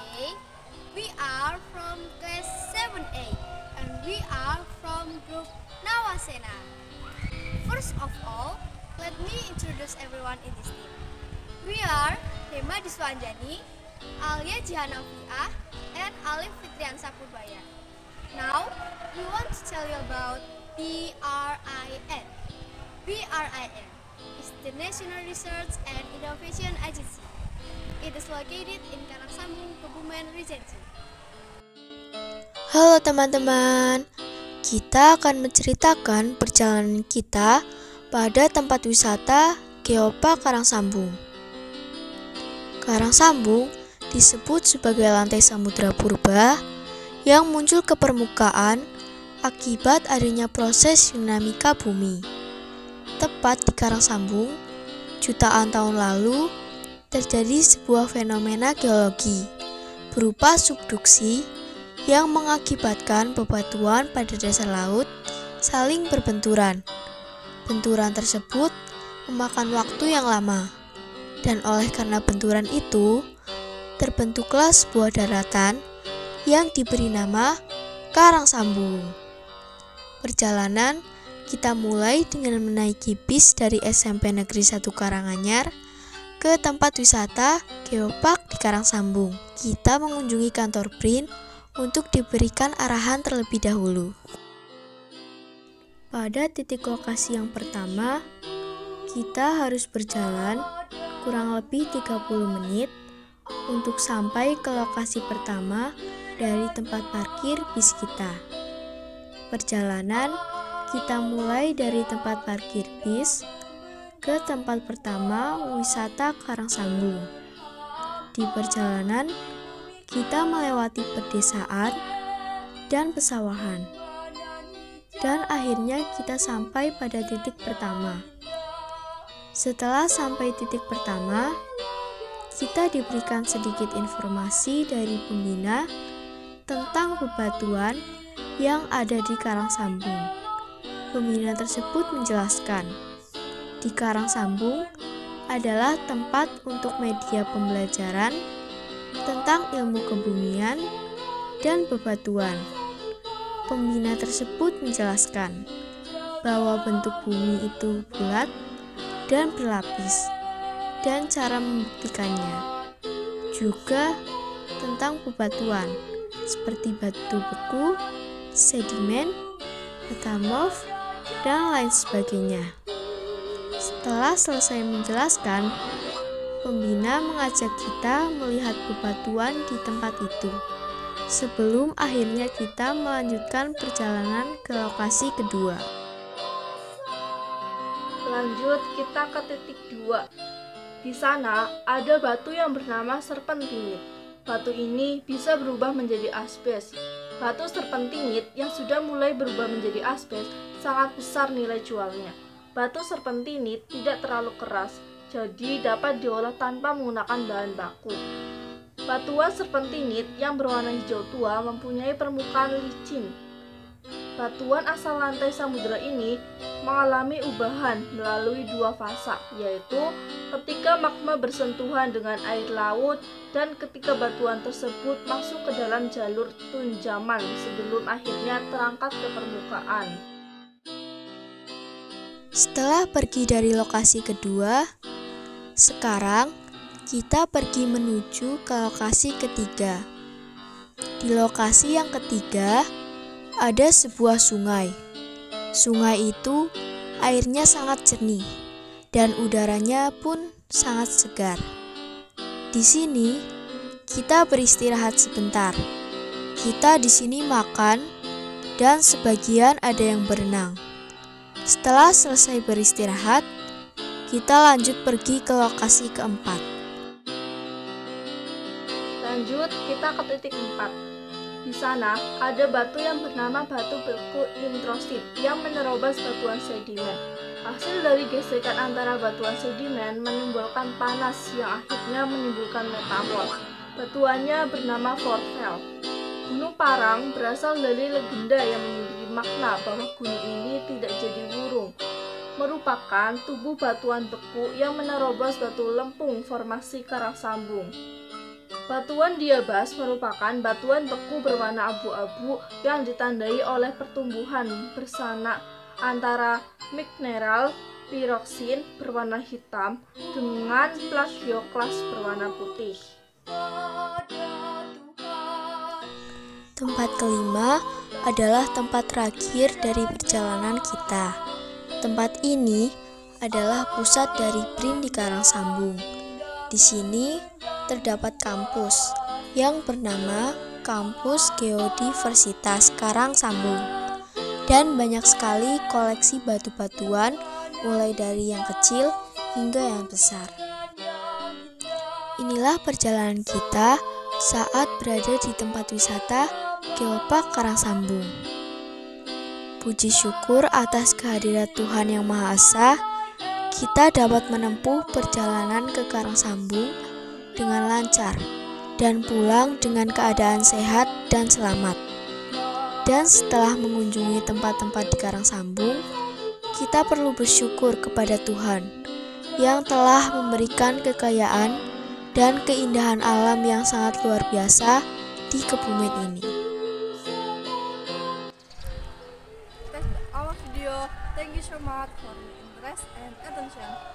Today, we are from class 7A and we are from group Nawasena. First of all, let me introduce everyone in this team. We are Hema Diswanjani, Alia Jihanafiah, and Alif Fitriansa Purbaya. Now, we want to tell you about BRIN. BRIN is the National Research and Innovation Agency. It is located in Karangsambung, Kebumen, Regency. Halo teman-teman, kita akan menceritakan perjalanan kita pada tempat wisata Geopark Karangsambung. Karangsambung disebut sebagai lantai samudra purba yang muncul ke permukaan akibat adanya proses dinamika bumi. Tepat di Karangsambung, jutaan tahun lalu, terjadi sebuah fenomena geologi berupa subduksi yang mengakibatkan bebatuan pada dasar laut saling berbenturan. Benturan tersebut memakan waktu yang lama, dan oleh karena benturan itu, terbentuklah sebuah daratan yang diberi nama Karangsambung. Perjalanan kita mulai dengan menaiki bis dari SMP Negeri 1 Karanganyar ke tempat wisata Geopark di Karangsambung. Kita mengunjungi kantor BRIN untuk diberikan arahan terlebih dahulu. Pada titik lokasi yang pertama, kita harus berjalan kurang lebih 30 menit untuk sampai ke lokasi pertama dari tempat parkir bis kita. Perjalanan kita mulai dari tempat parkir bis ke tempat pertama wisata Karangsambung. Di perjalanan, kita melewati pedesaan dan pesawahan. Dan akhirnya kita sampai pada titik pertama. Setelah sampai titik pertama, kita diberikan sedikit informasi dari pembina tentang bebatuan yang ada di Karangsambung. Pembina tersebut menjelaskan, di Karangsambung adalah tempat untuk media pembelajaran tentang ilmu kebumian dan bebatuan. Pembina tersebut menjelaskan bahwa bentuk bumi itu bulat dan berlapis, dan cara membuktikannya. Juga tentang bebatuan, seperti batu beku, sedimen, metamorf, dan lain sebagainya. Setelah selesai menjelaskan, pembina mengajak kita melihat bebatuan di tempat itu, sebelum akhirnya kita melanjutkan perjalanan ke lokasi kedua. Lanjut, kita ke titik 2. Di sana ada batu yang bernama serpentinit. Batu ini bisa berubah menjadi asbes. Batu serpentinit yang sudah mulai berubah menjadi asbes sangat besar nilai jualnya. Batu serpentinit tidak terlalu keras, jadi dapat diolah tanpa menggunakan bahan baku. Batuan serpentinit yang berwarna hijau tua mempunyai permukaan licin. Batuan asal lantai samudera ini mengalami ubahan melalui dua fasa, yaitu ketika magma bersentuhan dengan air laut dan ketika batuan tersebut masuk ke dalam jalur tunjaman sebelum akhirnya terangkat ke permukaan. Setelah pergi dari lokasi kedua, sekarang kita pergi menuju ke lokasi ketiga. Di lokasi yang ketiga, ada sebuah sungai. Sungai itu airnya sangat jernih dan udaranya pun sangat segar. Di sini kita beristirahat sebentar. Kita di sini makan dan sebagian ada yang berenang. Setelah selesai beristirahat, kita lanjut pergi ke lokasi keempat. Lanjut, kita ke titik 4. Di sana ada batu yang bernama batu beku intrusif yang menerobos batuan sedimen. Hasil dari gesekan antara batuan sedimen menimbulkan panas yang akhirnya menimbulkan metamorf. Batuannya bernama Forfel. Gunung Parang berasal dari legenda yang memiliki makna bahwa gunung ini tidak jadi burung, merupakan tubuh batuan beku yang menerobos batu lempung formasi Karangsambung. Batuan diabas merupakan batuan beku berwarna abu-abu yang ditandai oleh pertumbuhan bersana antara mineral piroksin berwarna hitam dengan plagioklas berwarna putih. Tempat kelima adalah tempat terakhir dari perjalanan kita. Tempat ini adalah pusat dari BRIN di Karangsambung. Di sini terdapat kampus yang bernama Kampus Geodiversitas Karangsambung dan banyak sekali koleksi batu-batuan mulai dari yang kecil hingga yang besar. Inilah perjalanan kita saat berada di tempat wisata Geopark Karangsambung. Puji syukur atas kehadiran Tuhan Yang Maha Esa, kita dapat menempuh perjalanan ke Karangsambung dengan lancar dan pulang dengan keadaan sehat dan selamat. Dan setelah mengunjungi tempat-tempat di Karangsambung, kita perlu bersyukur kepada Tuhan yang telah memberikan kekayaan dan keindahan alam yang sangat luar biasa di Kebumen ini. That's our video. Thank you so much for your interest and attention.